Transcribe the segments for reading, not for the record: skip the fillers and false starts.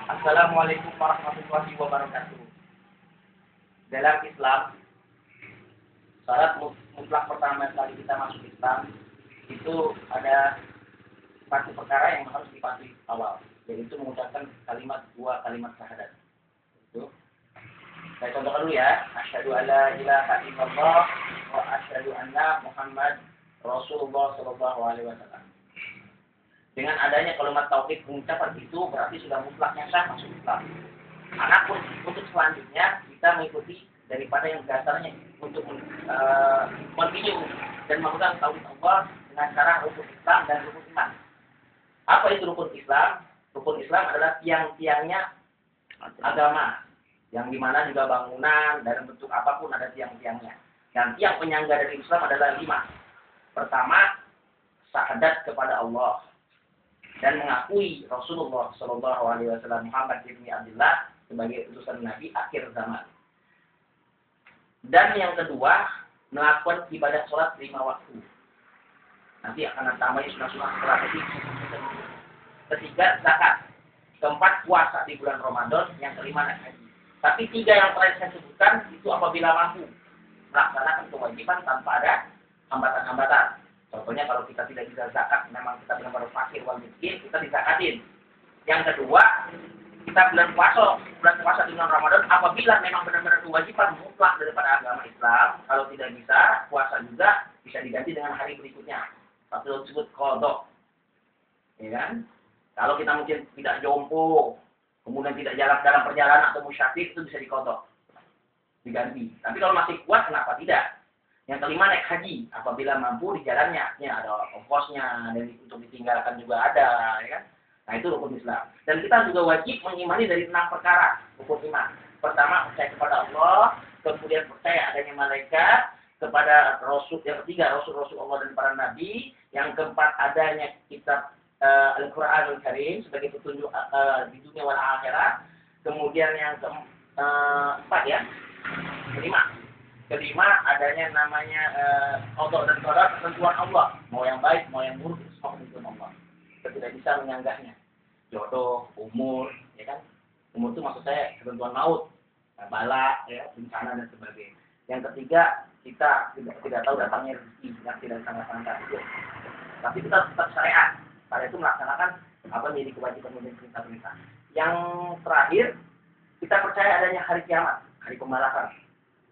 Assalamualaikum warahmatullahi wabarakatuh. Dalam Islam, syarat mutlak pertama kali kita masuk Islam itu ada satu perkara yang harus dipatuhi awal, yaitu mengucapkan dua kalimat syahadat. Itu. Saya contohkan dulu ya. Asyhadu alla ilaha illallah wa asyhadu anna Muhammad Rasulullah sallallahu alaihi wasallam. Dengan adanya kalimat tauhid pengucapan itu berarti sudah mutlaknya sah masuk Islam. Adapun untuk selanjutnya kita mengikuti daripada yang dasarnya untuk continue dan melakukan tauhid Allah dengan cara rukun Islam dan rukun iman. Apa itu rukun Islam? Rukun Islam adalah tiang-tiangnya agama, yang dimana juga bangunan dalam bentuk apapun ada tiang-tiangnya. Dan tiang penyangga dari Islam adalah 5. Pertama, syahadat kepada Allah dan mengakui Rasulullah Shallallahu Alaihi Wasallam Muhammad bin Abdullah sebagai utusan Nabi akhir zaman. Dan yang kedua, melakukan ibadah sholat 5 waktu. Nanti akan tambahnya sunah-sunah setelah itu. Ketiga, zakat. Keempat, puasa di bulan Ramadan. Yang kelima, naik haji. Tapi 3 yang terakhir saya sebutkan itu apabila mampu melaksanakan kewajiban tanpa ada hambatan-hambatan. Contohnya kalau kita tidak bisa zakat, memang kita benar-benar fakir wal miskin, kita dizakatin. Yang kedua, kita bulan puasa di bulan Ramadan, apabila memang benar-benar kewajiban mutlak daripada agama Islam, kalau tidak bisa, puasa juga bisa diganti dengan hari berikutnya. Tapi disebut qadha. Ya kan? Kalau kita mungkin tidak jompo, kemudian tidak jalan dalam perjalanan atau musyafir, itu bisa diqadha. Diganti. Tapi kalau masih kuat, kenapa tidak? Yang kelima, naik haji. Apabila mampu di jalannya, ya ada ongkosnya, dan untuk ditinggalkan juga ada, ya kan? Nah, itu rukun Islam. Dan kita juga wajib mengimani dari 6 perkara rukun iman. Pertama, percaya kepada Allah, kemudian percaya adanya malaikat, kepada Rasul, yang ketiga, Rasul-Rasul Allah dan para Nabi, yang keempat, adanya kitab Al-Quran Al-Karim sebagai petunjuk di dunia wal akhirat, kemudian yang keempat ya, kelima adanya namanya qadha dan qadar, ketentuan Allah, mau yang baik mau yang buruk, semua ketentuan Allah. Kita tidak bisa menyanggahnya. Jodoh, umur, ya kan? Umur itu maksud saya ketentuan maut, bala, ya, bencana dan sebagainya. Yang ketiga, kita tidak tahu datangnya rezeki yang tidak disangka-sangka. Tapi kita tetap syariat. Pada itu melaksanakan apa menjadi kewajiban menjadi perintah-perintah. Yang terakhir, kita percaya adanya hari kiamat, hari pembalasan.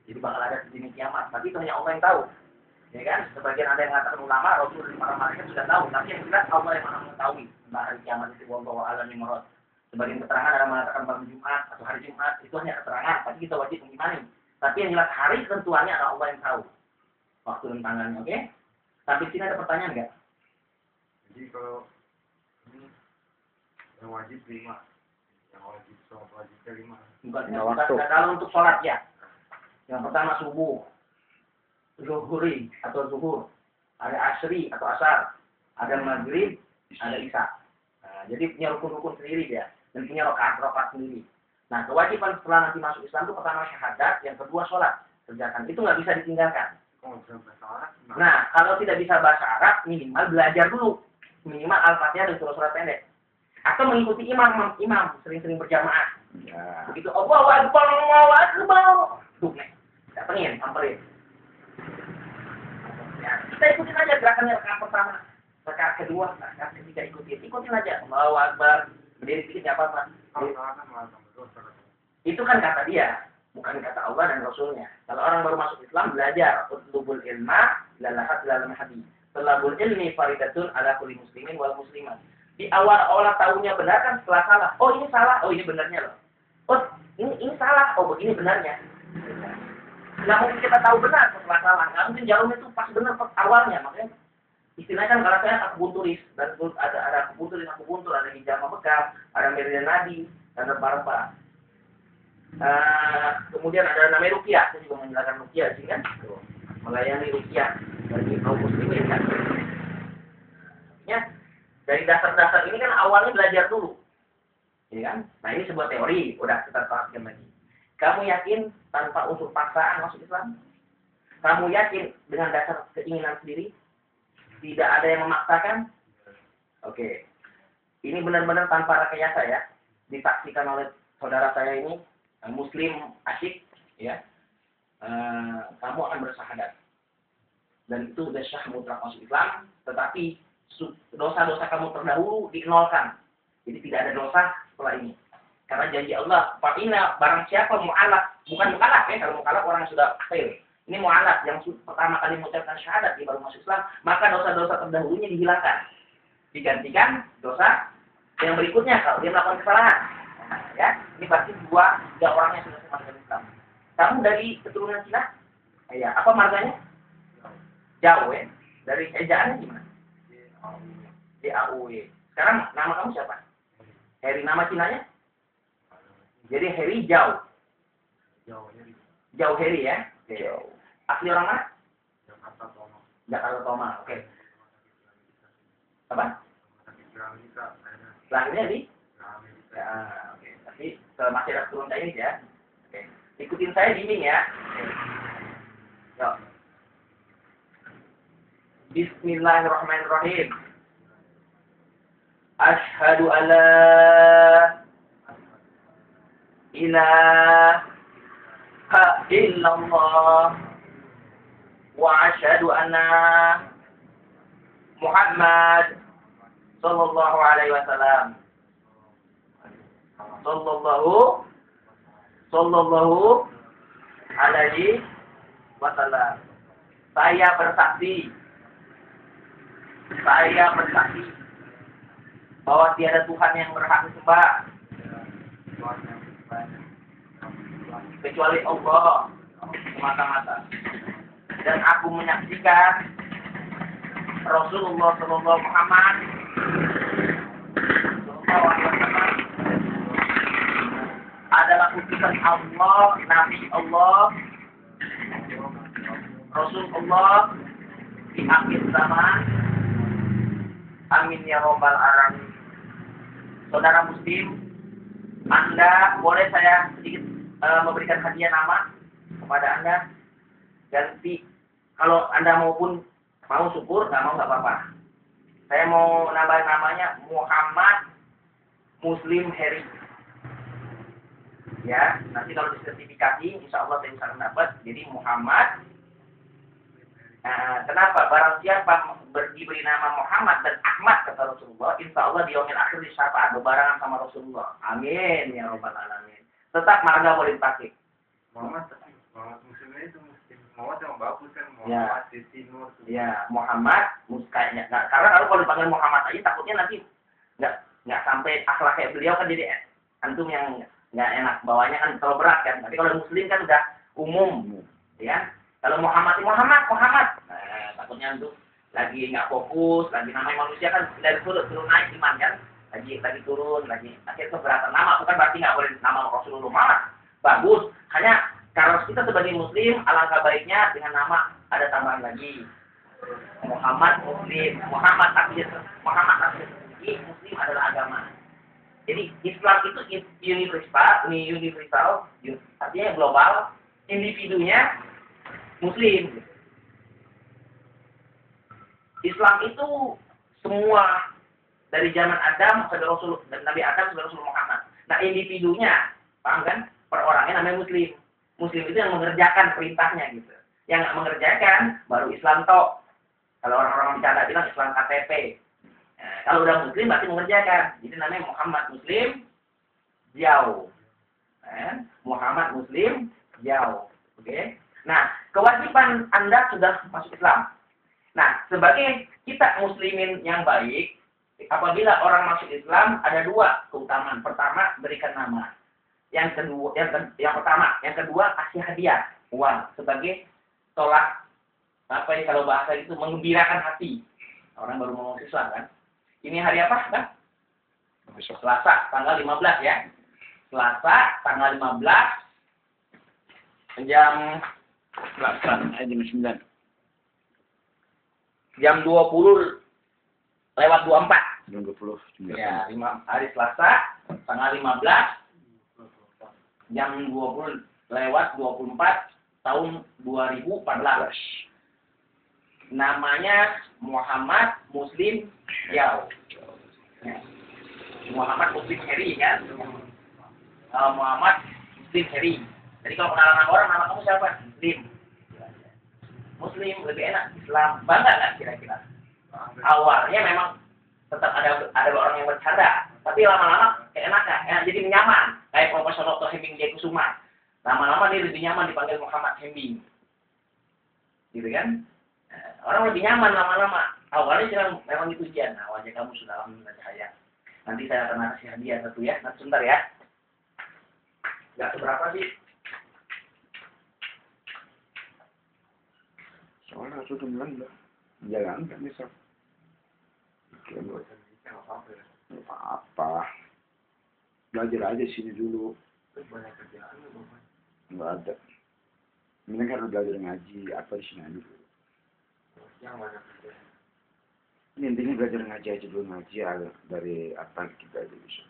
Jadi bakal ada di kiamat. Tapi itu hanya Allah yang tahu. Ya kan? Sebagian ada yang mengatakan ulama, Rasul dan para malaikat sudah tahu. Tapi yang jelas Allah yang maha mengetahui tentang hari kiamat itu. Wallahu a'lam bishawab. Sebagian keterangan ada mengatakan malam Jumat atau hari Jumat. Itu hanya keterangan. Tapi kita wajib mengimani. Tapi yang jelas hari tentuannya adalah Allah yang tahu. Waktu dan tanggalnya. Oke? Sampai sini ada pertanyaan nggak? Jadi kalau ini yang wajib 5, yang wajib sholat wajibnya 5. Bukan. Kalau untuk sholat ya. Yang pertama subuh, zuhuri atau zuhur, ada asri atau asar, ada maghrib, ada isya. Nah, jadi punya rukun-rukun sendiri dia, dan punya rakaat-rakaat sendiri. Nah, kewajiban setelah nanti masuk Islam itu pertama syahadat, yang kedua sholat, kerjakan. Itu nggak bisa ditinggalkan. Nah, kalau tidak bisa bahasa Arab, minimal belajar dulu, minimal Al-Fatihah dan surah-surah pendek, atau mengikuti imam sering-sering berjamaah. Ya. Begitu Allahu Akbar, Allahu Akbar. Tuh, datengin, samperin. Ya, kita ikutin aja gerakannya rakaat pertama, rakaat kedua, rakaat ketiga ikutin aja. Allahu Akbar, berdiri sedikit nggak apa-apa. Itu kan kata dia, bukan kata Allah dan Rasulnya. Kalau orang baru masuk Islam belajar, utlubul ilma lalahat lalam hadi. Talabul ilmi faridatun ala kulli muslimin wal muslimat. Di awal tahunya benar kan setelah salah. Oh ini salah, oh ini benarnya loh. Oh ini salah, oh begini benarnya. Nggak mungkin kita tahu benar setelah salah. Nggak mungkin jauhnya itu pas benar pas awalnya. Makanya istilahnya kan kalau saya akubun tulis dan ada akubun tulis, ada hijama bekas, ada meridian nadi, ada rempah-rempah. Kemudian ada namanya ruqyah. Saya juga menjelaskan ruqyah sih kan. Melayani ruqyah bagi kaum muslimin kan. Ya, dari dasar-dasar ini kan awalnya belajar dulu. Ya kan? Nah ini sebuah teori, udah kita terapkan lagi. Kamu yakin tanpa unsur paksaan masuk Islam? Kamu yakin dengan dasar keinginan sendiri? Tidak ada yang memaksakan? Oke. Ini benar-benar tanpa rekayasa ya. disaksikan oleh saudara saya ini, Muslim asyik, ya, kamu akan bersyahadat. Dan itu sudah syah mutlak masuk Islam, tetapi dosa-dosa kamu terdahulu dinolkan. Jadi tidak ada dosa setelah ini. Karena janji Allah, fa'ina barang siapa mu'alaf, bukan mu'alaf ya, kalau mu'alaf orang yang sudah fail. Ini mu'alaf yang pertama kali mengucapkan syahadat di baru masuk Islam, maka dosa-dosa terdahulunya dihilangkan. Digantikan dosa yang berikutnya kalau dia melakukan kesalahan. Nah, ya, ini pasti tiga orang yang sudah masuk Islam. Kamu dari keturunan Cina? Ya, apa marganya? Jauh ya. Dari ejaannya gimana? D-A-U-E. Sekarang nama kamu siapa? Heri, nama Cinanya? Jadi Heri Jauh. Jauh Heri ya? Okay. Jauh. Asli orang mana? Jakarta Toma. Oke. Apa? Lahirnya di? Ya, oke. Tapi masih ada turun Chinese ya. Oke. Ikutin saya bimbing ya. Yuk. Bismillahirrahmanirrahim. Asyhadu alla ilaha illallah wa asyhadu anna Muhammad sallallahu alaihi wasallam. Sallallahu alaihi wasallam. Saya bersaksi bahwa tiada Tuhan yang berhak disembah kecuali Allah semata-mata. Dan aku menyaksikan Rasulullah Sallallahu Muhammad Sallallahu Alaihi Wasallam adalah utusan Allah, Nabi Allah, Rasul Allah di akhir zaman. Amin ya robbal alamin. Saudara Muslim, Anda boleh saya sedikit memberikan hadiah nama kepada Anda. Ganti, kalau Anda mau syukur, nggak mau nggak apa-apa. Saya mau nambah namanya Muhammad Muslim Heri. Ya, nanti kalau disertifikasi, insya Allah saya bisa mendapat. Jadi Muhammad. Kenapa? Barang siapa diberi nama Muhammad dan Ahmad kata Rasulullah, insya Allah di yaumil akhir disyafaat berbarengan sama Rasulullah. Amin ya robbal alamin. Tetap marga boleh dipakai. Muhammad Muslimnya itu Muhammad yang bagus kan, Muhammad Siti Nur. Ya, Muhammad kayaknya. Karena kalau dipanggil Muhammad aja takutnya nanti nggak sampai akhlak kayak beliau kan, jadi antum yang nggak enak bawanya kan terlalu berat kan. Tapi kalau Muslim kan udah umum, ya. Kalau Muhammad, takutnya antum lagi nggak fokus, lagi namanya manusia kan dari turun naik iman kan, lagi turun, akhirnya keberatan nama, bukan berarti nggak boleh nama Rasulullah Muhammad. Bagus, hanya karena kita sebagai Muslim, alangkah baiknya dengan nama ada tambahan lagi. Muhammad Muslim, Muhammad artinya Muslim adalah agama. Jadi Islam itu universal, artinya global, individunya Muslim. Islam itu semua dari zaman Adam sampai Rasul dan Nabi Adam sampai Rasul Muhammad. Nah, individunya, paham kan? Perorangnya namanya Muslim. Muslim itu yang mengerjakan perintahnya gitu. Yang nggak mengerjakan baru Islam tok. Kalau orang-orang bercanda bilang Islam KTP. Nah, kalau udah Muslim berarti mengerjakan. Jadi namanya Muhammad Muslim jauh. Muhammad Muslim jauh. Oke? Nah, kewajiban Anda sudah masuk Islam. Nah, sebagai kita muslimin yang baik, apabila orang masuk Islam ada dua keutamaan. Pertama, berikan nama. Yang kedua kasih hadiah uang sebagai tolak kalau bahasa itu menggembirakan hati. Orang baru mau Islam kan. Ini hari apa kan? Selasa tanggal 15 ya. Selasa tanggal 15 jam 9. Jam 20 lewat 24. Jam 20. Ya, hari Selasa tanggal 15 jam 20 lewat 24 tahun 2014. Namanya Muhammad Muslim Jauh. Ya. Muhammad Muslim Heri kan? Muhammad Muslim Heri. Jadi kalau kenalan nama orang, nama kamu siapa? Muslim. Muslim lebih enak. Islam bangga nggak kira-kira? Awalnya memang tetap ada orang yang bercanda, tapi lama-lama keenakan, jadi nyaman. Kayak Profesor Dr. Hembing Jayakusuma. Lama-lama dia lebih nyaman dipanggil Muhammad Hembing. Gitu kan? Orang lebih nyaman lama-lama. Awalnya memang itu ujian. Nah, wajah kamu sudah alhamdulillah cahaya. Nanti saya akan kasih hadiah satu ya. Nanti sebentar ya. Nggak seberapa sih. Soalnya sudah bilang jalan kan bisa. Nggak apa-apa. Belajar aja sini dulu. Banyak kerjaan Nggak ada. Mending harus belajar ngaji apa di sini aja dulu. yang banyak kerjaan. Ini intinya belajar ngaji aja dulu, ngaji dari apa kita aja bisa.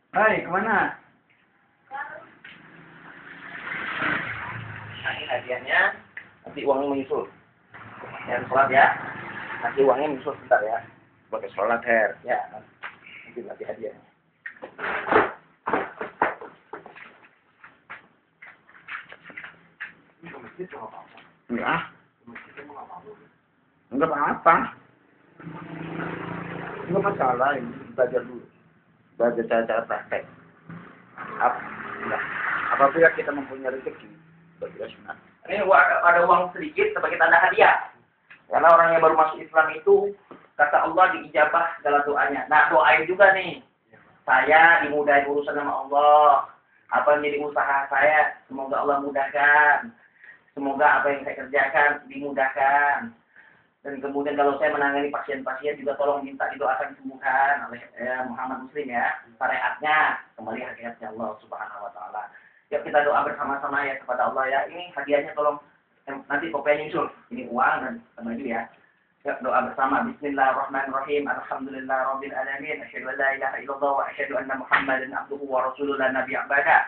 Hai, kemana? Nah, ini hadiahnya. Nanti uangnya menyusul. Yang sholat ya. Nanti uangnya menyusul sebentar ya. Pakai sholat, Her. Ya, nanti hadiahnya. Enggak. Enggak apa-apa. Enggak masalah, ini belajar dulu. Belajar cara-cara praktek. Enggak. Apabila kita mempunyai rezeki, bagi sunat. Ini ada uang sedikit sebagai tanda hadiah. Karena orang yang baru masuk Islam itu, kata Allah diijabah segala doanya. Nah, doain juga nih. Saya dimudahin urusan sama Allah. Apa yang jadi usaha saya, semoga Allah mudahkan. Semoga apa yang saya kerjakan dimudahkan. Dan kemudian kalau saya menangani pasien-pasien juga tolong minta didoakan sembuhan oleh Muhammad Muslim ya. Syariatnya kembali hakikatnya Allah Subhanahu wa taala. Yuk kita doa bersama-sama ya kepada Allah ya. Ini hadiahnya tolong nanti kopinya nyusul. Ini uang dan baju ya. Yuk doa bersama. Bismillahirrahmanirrahim. Alhamdulillahirabbil alamin. Asyhadu an la ilaha illallah wa asyhadu anna Muhammadan abduhu wa rasuluhu la nabiyya ba'da.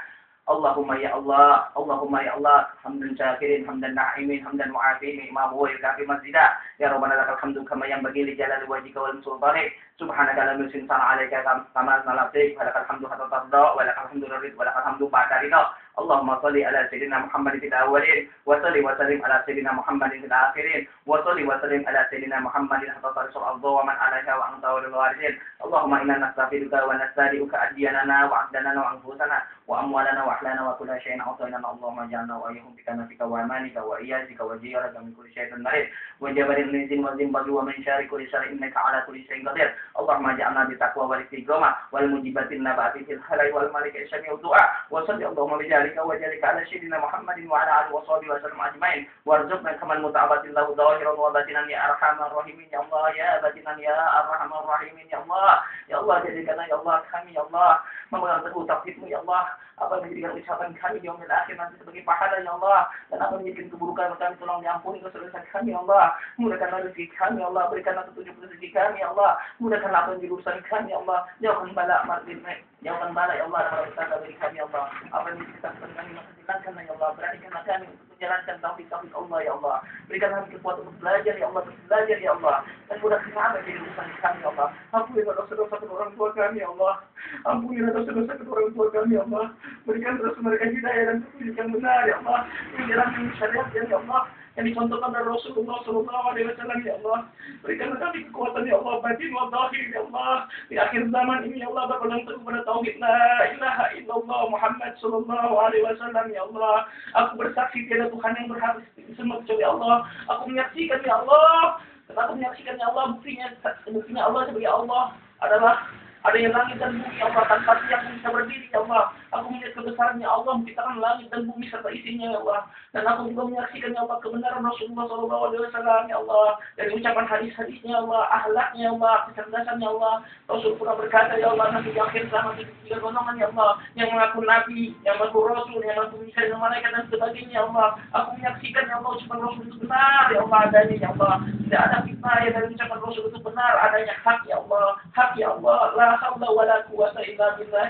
Allahumma ya Allah, hamdan syakirin, hamdan na'imin, hamdan mu'afin, imam huwa yukafi masjidah. Ya Rabbana lakal hamdu kama yanbaghi li jalali wajhika wal sultanik. Subhanaka la nusin sana 'alaika kama nalafik, wa lakal hamdu hatta tarda, wa lakal hamdu ridha, wa lakal hamdu ba'da ridha. Allahumma shalli ala sayyidina Muhammadin fil awwalin, wa salli wa sallim ala sayyidina Muhammadin fil akhirin, wa salli wa sallim ala sayyidina Muhammadin hatta tarisul ardha wa man 'alaiha wa anta walil warithin. Allahumma inna nastaghfiruka wa nasta'dinuka adyanana wa 'abdana wa anfusana wa amwalana wa ahlana wa kulla shay'in a'tayna. Allahumma ja'alna wa iyyahum bika nafika wa amanika wa iyazika wa jiyaraka min kulli shay'in marid wa jabarin min zin wa zin bagi wa min syarri kulli syarrin innaka 'ala kulli shay'in qadir. Allahumma ja'alna bi taqwa wal istiqamah wal mujibatin nabati fil halal wal malik syami'ud du'a wa salli Allahumma bi jalika wa jalika ala sayyidina Muhammadin wa ala alihi wa sahbihi wa sallam ajmain warzuqna kamal muta'abatin lahu zahiran wa batinan ya arhamar rahimin ya Allah ya batinan ya arhamar rahimin ya Allah. Ya Allah jadikanlah ya Allah kami ya Allah memegang teguh tauhid-Mu ya Allah. Apa yang menjadikan ucapan kami di yaumil akhir nanti sebagai pahala ya Allah, dan apa yang menjadikan keburukan kami tolong diampuni dosa-dosa kami ya Allah. Mudahkanlah rezeki kami ya Allah, berikanlah petunjuk rezeki kami ya Allah. Mudahkanlah apa yang menjadi urusan kami ya Allah. Jauhkan bala jauhkan bala ya Allah dari kita dari kami ya Allah. Apa yang menjadi kita kami maka silakan ya Allah. Beranikanlah kami untuk menjalankan tauhid Allah ya Allah. Berikanlah kami kekuatan untuk belajar ya Allah, belajar ya Allah. Dan mudahkan apa yang menjadi urusan kami ya Allah. Ampunilah dosa-dosa kedua orang tua kami ya Allah. Ampunilah dosa-dosa kedua orang tua kami ya Allah. Berikan terus mereka hidayah dan petunjuk yang benar ya Allah. Menjalankan syariat ya Allah yang dicontohkan dari Rasulullah SAW ya Allah. Berikan kami kekuatan ya Allah, batin wa zahir ya Allah. Di akhir zaman ini ya Allah berpegang teguh pada tauhid la ilaha illallah Muhammad sallallahu alaihi wasallam ya Allah. Aku bersaksi tiada Tuhan yang berhak disembah kecuali Allah. Aku menyaksikan ya Allah. Aku menyaksikan ya Allah buktinya Allah sebagai Allah adalah ada yang langit dan bumi ya Allah tanpa siap bisa berdiri ya Allah. Aku Aku melihat kebesarannya Allah menciptakan langit dan bumi serta isinya ya Allah. Dan aku juga menyaksikan ya Allah kebenaran Rasulullah SAW ya Allah. Dari ucapan hadis-hadisnya ya Allah, akhlaknya ya Allah, kecerdasannya ya Allah. Rasul pernah berkata ya Allah, nanti di akhir zaman itu tiga golongan ya Allah, yang mengaku nabi, yang mengaku rasul, yang mengaku misalnya malaikat dan sebagainya ya Allah. Aku menyaksikan ya Allah ucapan Rasul itu benar ya Allah adanya ya Allah. Tidak ada fitnah ya dari ucapan Rasul itu benar adanya hak ya Allah. Hak ya Allah. La haula wala quwwata illa billah.